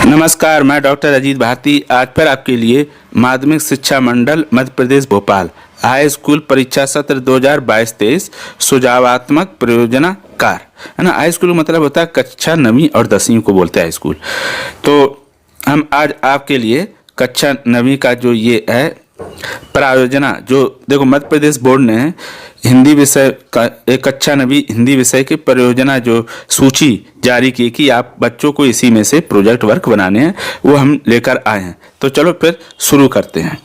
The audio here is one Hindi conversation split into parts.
नमस्कार, मैं डॉक्टर अजीत भारती आज फिर आपके लिए माध्यमिक शिक्षा मंडल मध्य प्रदेश भोपाल हाई स्कूल परीक्षा सत्र 2022-23 सुझावात्मक प्रयोजनाकार है ना। हाई स्कूल मतलब होता है कक्षा 9वीं और 10वीं को बोलते हैं हाई स्कूल। तो हम आज आपके लिए कक्षा 9वीं का जो ये है प्रायोजना, जो देखो मध्य प्रदेश बोर्ड ने हिंदी विषय का एक कक्षा 9वीं हिंदी विषय की परियोजना जो सूची जारी की कि आप बच्चों को इसी में से प्रोजेक्ट वर्क बनाने हैं, वो हम लेकर आए हैं। तो चलो फिर शुरू करते हैं।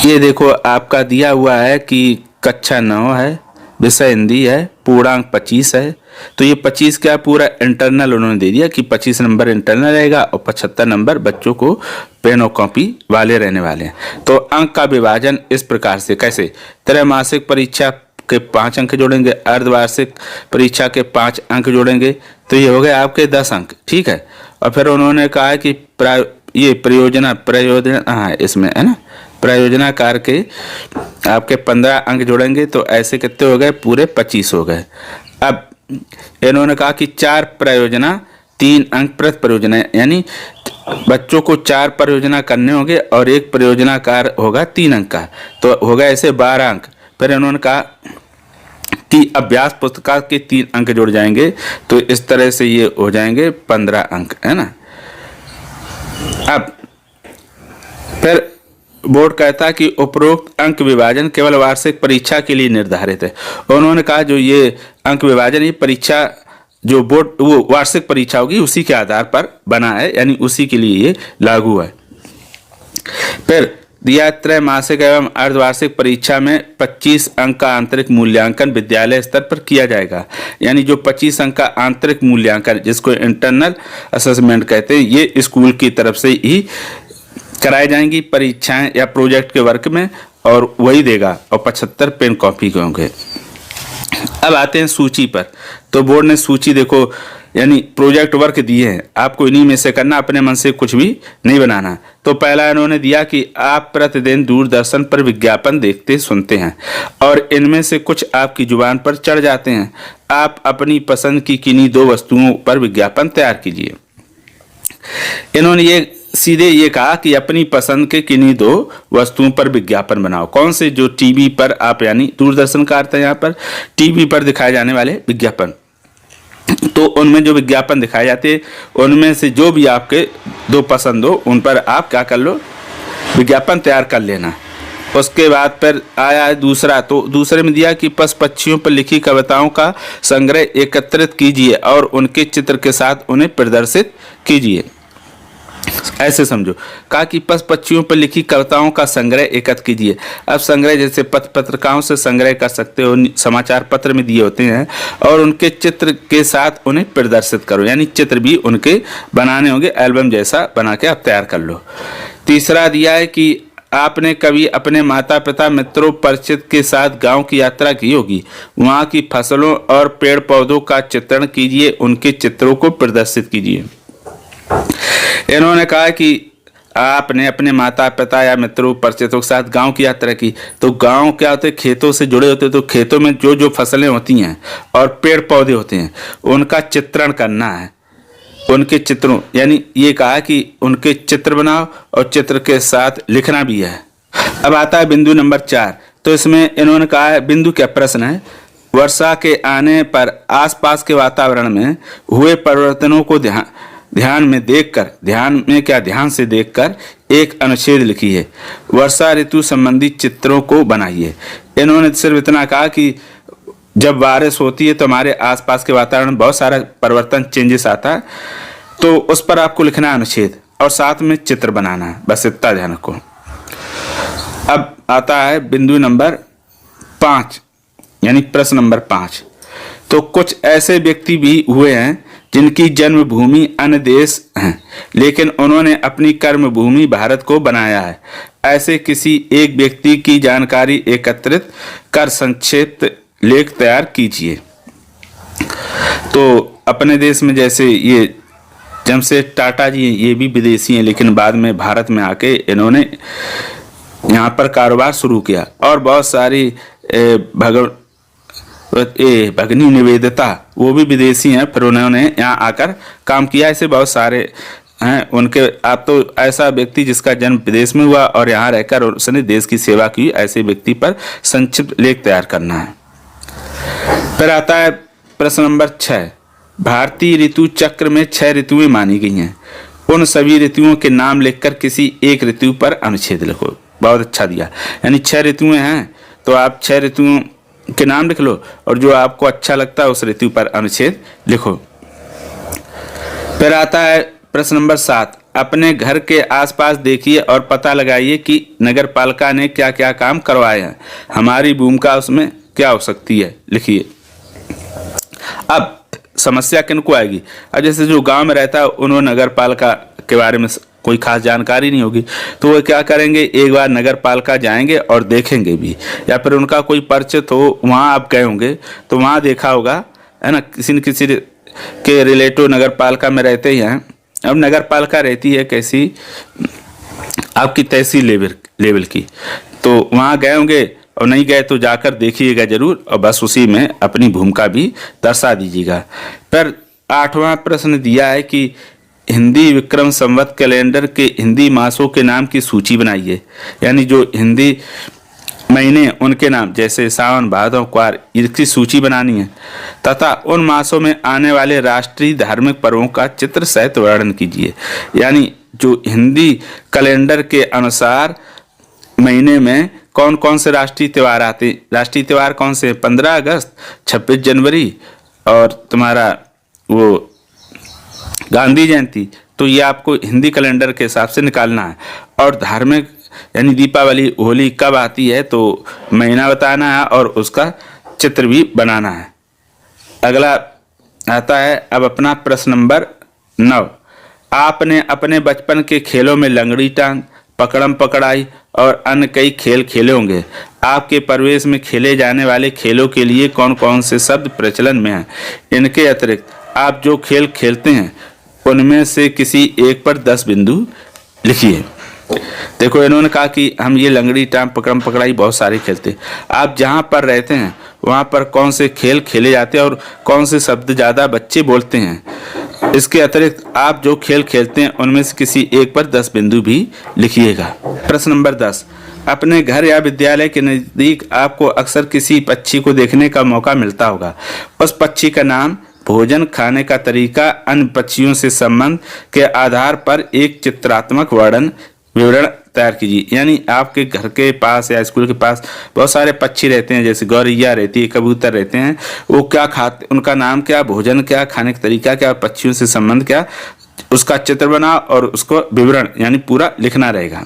ये देखो आपका दिया हुआ है कि कक्षा 9 है, विषय हिंदी है, पूर्णांक 25 है। तो ये 25 क्या पूरा इंटरनल उन्होंने दे दिया कि 25 नंबर इंटरनल रहेगा और 75 नंबर बच्चों को पेन और कॉपी वाले रहने वाले हैं। तो अंक का विभाजन इस प्रकार से कैसे, त्रैमासिक परीक्षा के 5 अंक जोड़ेंगे, अर्धवार्षिक परीक्षा के 5 अंक जोड़ेंगे, तो ये हो गए आपके 10 अंक। ठीक है। और फिर उन्होंने कहा कि ये प्रयोजना हाँ इसमें है ना, प्रयोजनाकार के आपके 15 अंक जोड़ेंगे, तो ऐसे कितने हो गए, पूरे 25 हो गए। अब इन्होंने कहा कि 4 प्रयोजना 3 अंक प्रति परियोजना, यानी बच्चों को 4 परियोजना करने होंगे और एक प्रयोजनाकार होगा 3 अंक का, तो होगा ऐसे 12 अंक। फिर इन्होंने कहा कि अभ्यास पुस्तिका के 3 अंक जुड़ जाएंगे, तो इस तरह से ये हो जाएंगे 15 अंक, है ना। अब फिर बोर्ड कहता है कि उपरोक्त अंक विभाजन केवल वार्षिक परीक्षा के लिए निर्धारित है। उन्होंने कहा जो ये अंक विभाजन ये परीक्षा जो बोर्ड वो वार्षिक परीक्षा होगी उसी के आधार पर बना है, यानी उसी के लिए ये लागू है। फिर दिया त्रैमासिक एवं अर्धवार्षिक परीक्षा में 25 अंक का आंतरिक मूल्यांकन विद्यालय स्तर पर किया जाएगा, यानी जो 25 अंक का आंतरिक मूल्यांकन जिसको इंटरनल असेसमेंट कहते हैं, ये स्कूल की तरफ से ही कराई जाएंगी परीक्षाएं या प्रोजेक्ट के वर्क में, और वही देगा, और 75 पेन कॉपी के होंगे। अब आते हैं सूची पर। तो बोर्ड ने सूची देखो, यानी प्रोजेक्ट वर्क दिए हैं, आपको इन्हीं में से करना, अपने मन से कुछ भी नहीं बनाना। तो पहला इन्होंने दिया कि आप प्रतिदिन दूरदर्शन पर विज्ञापन देखते सुनते हैं और इनमें से कुछ आपकी जुबान पर चढ़ जाते हैं। आप अपनी पसंद की किन्हीं 2 वस्तुओं पर विज्ञापन तैयार कीजिए। इन्होंने ये सीधे ये कहा कि अपनी पसंद के किन्हीं 2 वस्तुओं पर विज्ञापन बनाओ। कौन से, जो टीवी पर आप, यानी दूरदर्शन का अर्थ है यहाँ पर टीवी पर दिखाए जाने वाले विज्ञापन। तो उनमें जो विज्ञापन दिखाए जाते हैं उनमें से जो भी आपके 2 पसंद हो उन पर आप क्या कर लो, विज्ञापन तैयार कर लेना। उसके बाद फिर आया है दूसरा। तो दूसरे में दिया कि पशु पक्षियों पर लिखी कविताओं का संग्रह एकत्रित कीजिए और उनके चित्र के साथ उन्हें प्रदर्शित कीजिए। ऐसे समझो, कहा कि पशु पक्षियों पर लिखी कविताओं का संग्रह एकत्र कीजिए। अब संग्रह जैसे पत्रिकाओं से संग्रह कर सकते हो, समाचार पत्र में दिए होते हैं, और उनके चित्र के साथ उन्हें प्रदर्शित करो, यानी चित्र भी उनके बनाने होंगे, एल्बम जैसा बना के आप तैयार कर लो। तीसरा दिया है कि आपने कभी अपने माता पिता मित्रों परिचित के साथ गांव की यात्रा की होगी, वहां की फसलों और पेड़ पौधों का चित्रण कीजिए, उनके चित्रों को प्रदर्शित कीजिए। इन्होंने कहा कि आपने अपने माता पिता या मित्रों परिचितों के साथ गांव की यात्रा की, तो गांव क्या होते हैं, खेतों से जुड़े होते हैं, तो खेतों में जो जो फसलें होती हैं और पेड़ पौधे होते हैं उनका चित्रण करना है, उनके चित्रों, यानी ये कहा कि उनके चित्र बनाओ और चित्र के साथ लिखना भी है। अब आता है बिंदु नंबर 4। तो इसमें इन्होंने कहा है, बिंदु क्या प्रश्न है, वर्षा के आने पर आसपास के वातावरण में हुए परिवर्तनों को ध्यान से देखकर एक अनुच्छेद लिखिए। वर्षा ऋतु संबंधी चित्रों को बनाइए। इन्होंने सिर्फ इतना कहा कि जब बारिश होती है तो हमारे आसपास के वातावरण में बहुत सारा परिवर्तन, चेंजेस आता है, तो उस पर आपको लिखना है अनुच्छेद और साथ में चित्र बनाना है, बस इतना ध्यान रखो। अब आता है बिंदु नंबर 5, यानी प्रश्न नंबर 5। तो कुछ ऐसे व्यक्ति भी हुए हैं जिनकी जन्मभूमि अन्य देश है, लेकिन उन्होंने अपनी कर्मभूमि भारत को बनाया है। ऐसे किसी एक व्यक्ति की जानकारी एकत्रित कर संक्षिप्त लेख तैयार कीजिए। तो अपने देश में जैसे ये जमशेद टाटा जी, ये भी विदेशी हैं, लेकिन बाद में भारत में आके इन्होंने यहाँ पर कारोबार शुरू किया, और बहुत सारी ये भगनी निवेदिता, वो भी विदेशी हैं, फिर उन्होंने यहाँ आकर काम किया। ऐसे बहुत सारे हैं उनके। आप तो ऐसा व्यक्ति जिसका जन्म विदेश में हुआ और यहाँ रहकर उसने देश की सेवा की, ऐसे व्यक्ति पर संक्षिप्त लेख तैयार करना है। फिर आता है प्रश्न नंबर 6। भारतीय ऋतु चक्र में 6 ऋतुएं मानी गई हैं। उन सभी ऋतुओं के नाम लिखकर किसी एक ऋतु पर अनुच्छेद लिखो। बहुत अच्छा दिया, यानी 6 ऋतुएं हैं तो आप 6 ऋतुओं के नाम लिख लो और जो आपको अच्छा लगता है उस ऋतु पर अनुच्छेद लिखो। फिर आता है प्रश्न नंबर 7। अपने घर के आसपास देखिए और पता लगाइए कि नगर पालिका ने क्या क्या काम करवाए हैं। हमारी भूमिका उसमें क्या हो सकती है, लिखिए। अब समस्या किनको आएगी? अब जैसे जो गांव में रहता है उन्होंने नगर पालिका के बारे में कोई खास जानकारी नहीं होगी, तो वो क्या करेंगे, एक बार नगर पालिका जाएंगे और देखेंगे भी, या फिर उनका कोई परिचित हो, वहाँ आप गए होंगे तो वहाँ देखा होगा, है ना, किसी न किसी के रिलेटिव नगर पालिका में रहते ही हैं। अब नगर पालिका रहती है कैसी, आपकी तहसील लेवल की, तो वहाँ गए होंगे और नहीं गए तो जाकर देखिएगा जरूर और बस उसी में अपनी भूमिका भी दर्शा दीजिएगा। पर 8वां प्रश्न दिया है कि हिंदी विक्रम संवत कैलेंडर के हिंदी मासों के नाम की सूची बनाइए। यानी जो हिंदी महीने उनके नाम, जैसे सावन, भादौ, क्वार, इसकी सूची बनानी है तथा उन मासों में आने वाले राष्ट्रीय धार्मिक पर्वों का चित्र सहित वर्णन कीजिए। यानी जो हिंदी कैलेंडर के अनुसार महीने में कौन कौन से राष्ट्रीय त्यौहार आते हैं। राष्ट्रीय त्यौहार कौन से? 15 अगस्त, 26 जनवरी और तुम्हारा वो गांधी जयंती। तो ये आपको हिंदी कैलेंडर के हिसाब से निकालना है। और धार्मिक यानी दीपावली, होली कब आती है तो महीना बताना है और उसका चित्र भी बनाना है। अगला आता है अब अपना प्रश्न नंबर 9। आपने अपने बचपन के खेलों में लंगड़ी टांग, पकड़म पकड़ाई और अन्य कई खेल खेले होंगे। आपके परिवेश में खेले जाने वाले खेलों के लिए कौन कौन से शब्द प्रचलन में हैं? इनके अतिरिक्त आप जो खेल खेलते हैं उनमें से किसी एक पर 10 बिंदु लिखिए। देखो इन्होंने कहा कि हम ये लंगड़ी टांग, पकड़म पकड़ाई बहुत सारे खेलते हैं। आप जहाँ पर रहते हैं वहाँ पर कौन से खेल खेले जाते हैं और कौन से शब्द ज़्यादा बच्चे बोलते हैं। इसके अतिरिक्त आप जो खेल खेलते हैं उनमें से किसी एक पर 10 बिंदु भी लिखिएगा। प्रश्न नंबर 10। अपने घर या विद्यालय के नज़दीक आपको अक्सर किसी पक्षी को देखने का मौका मिलता होगा। उस पक्षी का नाम, भोजन, खाने का तरीका, अन्य पक्षियों से संबंध के आधार पर एक चित्रात्मक विवरण तैयार कीजिए। यानी आपके घर के पास या स्कूल के पास बहुत सारे पक्षी रहते हैं, जैसे गौरैया रहती है, कबूतर रहते हैं, वो क्या खाते, उनका नाम क्या, भोजन क्या, खाने का तरीका क्या, पक्षियों से संबंध क्या, उसका चित्र बनाओ और उसको विवरण यानी पूरा लिखना रहेगा।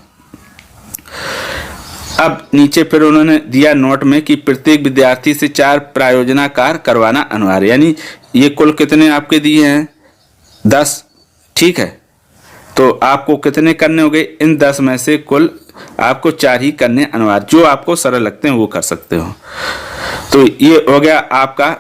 अब नीचे फिर उन्होंने दिया नोट में कि प्रत्येक विद्यार्थी से 4 प्रायोजना कार्य करवाना अनिवार्य। यानी ये कुल कितने आपके दिए हैं? 10। ठीक है, तो आपको कितने करने होंगे? इन 10 में से कुल आपको 4 ही करने अनिवार्य। जो आपको सरल लगते हैं वो कर सकते हो। तो ये हो गया आपका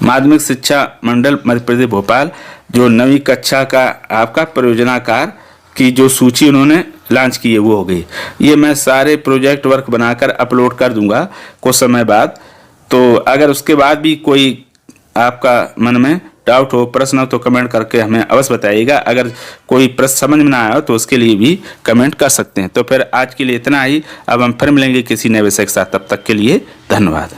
माध्यमिक शिक्षा मंडल मध्य प्रदेश भोपाल जो 9वीं कक्षा का आपका परियोजना कार्य की जो सूची उन्होंने लॉन्च की है वो हो गई। ये मैं सारे प्रोजेक्ट वर्क बनाकर अपलोड कर दूंगा कुछ समय बाद। तो अगर उसके बाद भी कोई आपका मन में डाउट हो, प्रश्न हो तो कमेंट करके हमें अवश्य बताइएगा। अगर कोई प्रश्न समझ में ना आया तो उसके लिए भी कमेंट कर सकते हैं। तो फिर आज के लिए इतना ही। अब हम फिर मिलेंगे किसी नए विषय के साथ। तब तक के लिए धन्यवाद।